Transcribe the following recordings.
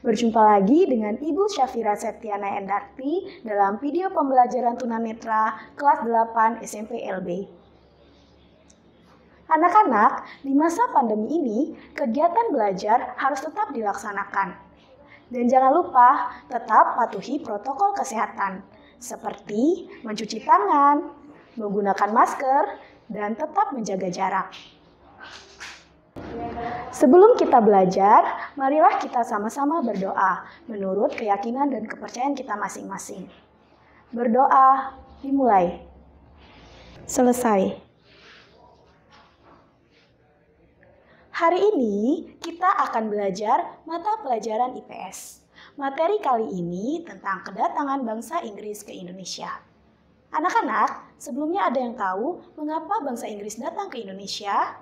Berjumpa lagi dengan Ibu Syafira Septiana Endarti dalam video pembelajaran tunanetra kelas 8 SMP LB. Anak-anak, di masa pandemi ini, kegiatan belajar harus tetap dilaksanakan. Dan jangan lupa tetap patuhi protokol kesehatan, seperti mencuci tangan, menggunakan masker, dan tetap menjaga jarak. Sebelum kita belajar, marilah kita sama-sama berdoa menurut keyakinan dan kepercayaan kita masing-masing. Berdoa dimulai. Selesai. Hari ini kita akan belajar mata pelajaran IPS. Materi kali ini tentang kedatangan bangsa Inggris ke Indonesia. Anak-anak, sebelumnya ada yang tahu mengapa bangsa Inggris datang ke Indonesia?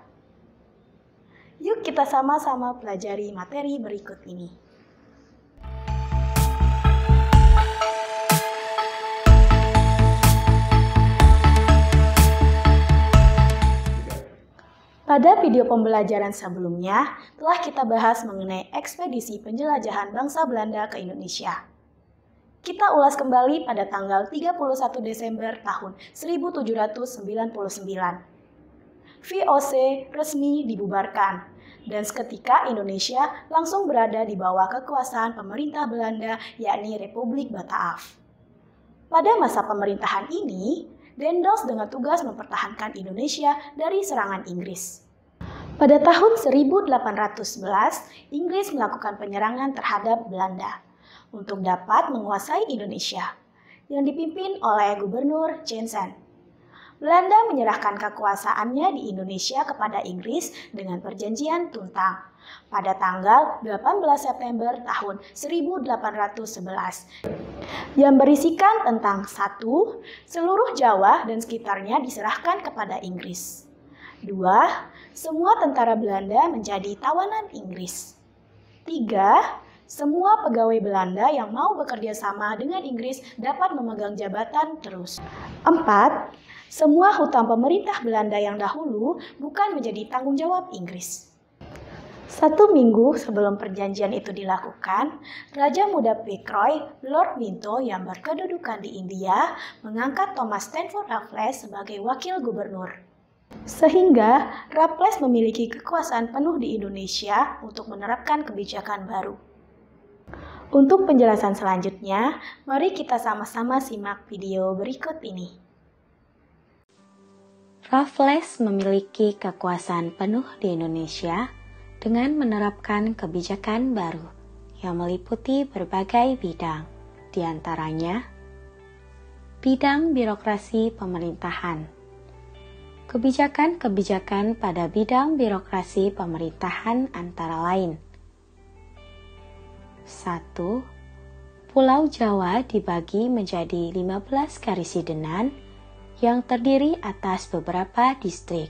Yuk kita sama-sama pelajari materi berikut ini. Pada video pembelajaran sebelumnya, telah kita bahas mengenai ekspedisi penjelajahan bangsa Belanda ke Indonesia. Kita ulas kembali pada tanggal 31 Desember tahun 1799. VOC resmi dibubarkan, dan seketika Indonesia langsung berada di bawah kekuasaan pemerintah Belanda, yakni Republik Bataaf. Pada masa pemerintahan ini, Daendels dengan tugas mempertahankan Indonesia dari serangan Inggris. Pada tahun 1811, Inggris melakukan penyerangan terhadap Belanda untuk dapat menguasai Indonesia, yang dipimpin oleh Gubernur Jensen. Belanda menyerahkan kekuasaannya di Indonesia kepada Inggris dengan perjanjian Tuntang pada tanggal 18 September tahun 1811 yang berisikan tentang 1. Seluruh Jawa dan sekitarnya diserahkan kepada Inggris. 2. Semua tentara Belanda menjadi tawanan Inggris. 3. Semua pegawai Belanda yang mau bekerja sama dengan Inggris dapat memegang jabatan terus. 4. Semua hutang pemerintah Belanda yang dahulu bukan menjadi tanggung jawab Inggris. 1 minggu sebelum perjanjian itu dilakukan, Raja Muda Fitzroy, Lord Minto yang berkedudukan di India, mengangkat Thomas Stamford Raffles sebagai wakil gubernur. Sehingga Raffles memiliki kekuasaan penuh di Indonesia untuk menerapkan kebijakan baru. Untuk penjelasan selanjutnya, mari kita sama-sama simak video berikut ini. Raffles memiliki kekuasaan penuh di Indonesia dengan menerapkan kebijakan baru yang meliputi berbagai bidang, di antaranya bidang birokrasi pemerintahan. Kebijakan-kebijakan pada bidang birokrasi pemerintahan antara lain: 1. Pulau Jawa dibagi menjadi 15 karisidenan yang terdiri atas beberapa distrik.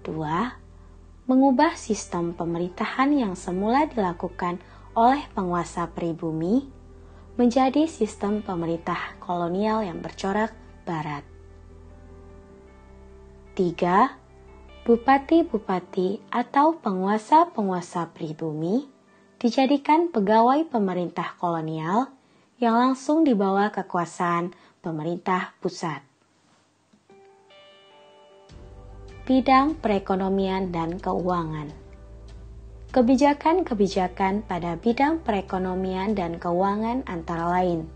2. Mengubah sistem pemerintahan yang semula dilakukan oleh penguasa pribumi menjadi sistem pemerintah kolonial yang bercorak barat. 3. Bupati-bupati atau penguasa-penguasa pribumi dijadikan pegawai pemerintah kolonial yang langsung di bawah kekuasaan pemerintah pusat. Bidang perekonomian dan keuangan. Kebijakan-kebijakan pada bidang perekonomian dan keuangan antara lain: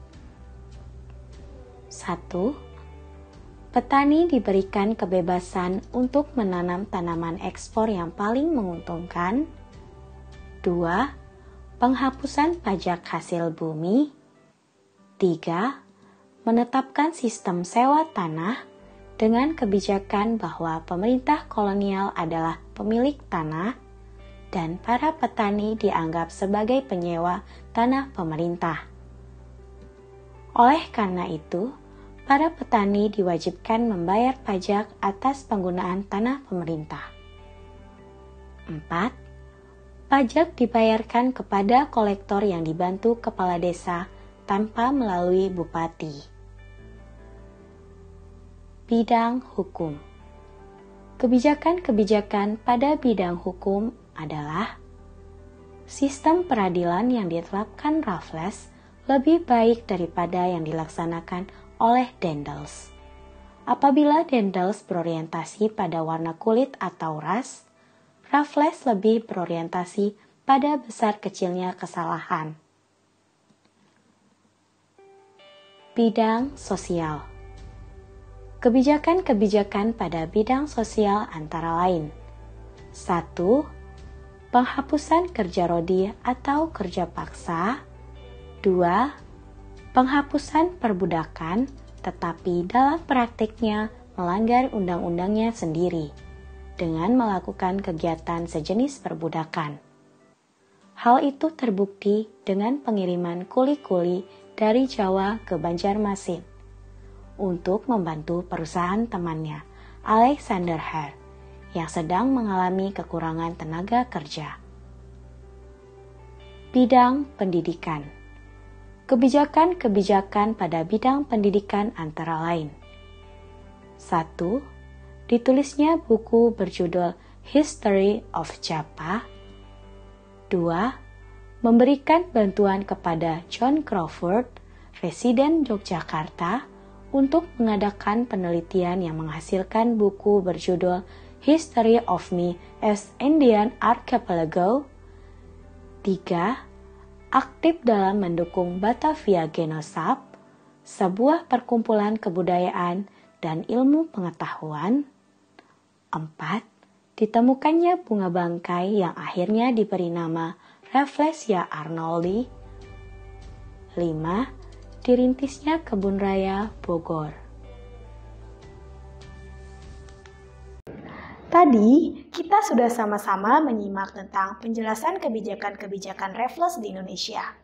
1. Petani diberikan kebebasan untuk menanam tanaman ekspor yang paling menguntungkan. 2. Penghapusan pajak hasil bumi. 3. Menetapkan sistem sewa tanah dengan kebijakan bahwa pemerintah kolonial adalah pemilik tanah dan para petani dianggap sebagai penyewa tanah pemerintah. Oleh karena itu, para petani diwajibkan membayar pajak atas penggunaan tanah pemerintah. 4. Pajak dibayarkan kepada kolektor yang dibantu kepala desa tanpa melalui bupati. Bidang hukum. Kebijakan-kebijakan pada bidang hukum adalah sistem peradilan yang diterapkan Raffles lebih baik daripada yang dilaksanakan oleh Daendels. Apabila Daendels berorientasi pada warna kulit atau ras, Raffles lebih berorientasi pada besar kecilnya kesalahan. Bidang sosial. Kebijakan-kebijakan pada bidang sosial antara lain: 1. Penghapusan kerja rodi atau kerja paksa. 2. Penghapusan perbudakan, tetapi dalam praktiknya melanggar undang-undangnya sendiri dengan melakukan kegiatan sejenis perbudakan. Hal itu terbukti dengan pengiriman kuli-kuli dari Jawa ke Banjarmasin untuk membantu perusahaan temannya, Alexander Hare, yang sedang mengalami kekurangan tenaga kerja. Bidang pendidikan. Kebijakan-kebijakan pada bidang pendidikan antara lain: 1. Ditulisnya buku berjudul History of Japa. 2. Memberikan bantuan kepada John Crawford, residen Yogyakarta, untuk mengadakan penelitian yang menghasilkan buku berjudul History of Me as Indian Archipelago. 3. Aktif dalam mendukung Batavia Genossap, sebuah perkumpulan kebudayaan dan ilmu pengetahuan. 4. Ditemukannya bunga bangkai yang akhirnya diberi nama Rafflesia arnoldi. 5. Dirintisnya Kebun Raya Bogor. Tadi, kita sudah sama-sama menyimak tentang penjelasan kebijakan-kebijakan Raffles di Indonesia.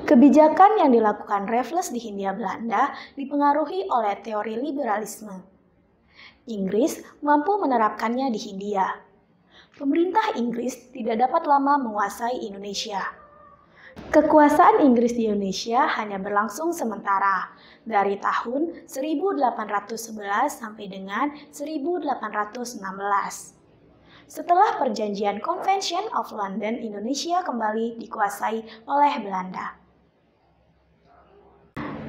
Kebijakan yang dilakukan Raffles di Hindia Belanda dipengaruhi oleh teori liberalisme. Inggris mampu menerapkannya di Hindia. Pemerintah Inggris tidak dapat lama menguasai Indonesia. Kekuasaan Inggris di Indonesia hanya berlangsung sementara, dari tahun 1811 sampai dengan 1816. Setelah perjanjian Convention of London, Indonesia kembali dikuasai oleh Belanda.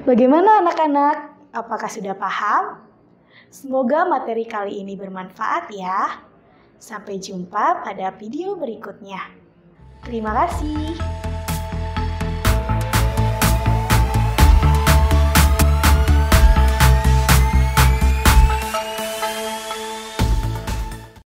Bagaimana anak-anak? Apakah sudah paham? Semoga materi kali ini bermanfaat ya. Sampai jumpa pada video berikutnya. Terima kasih.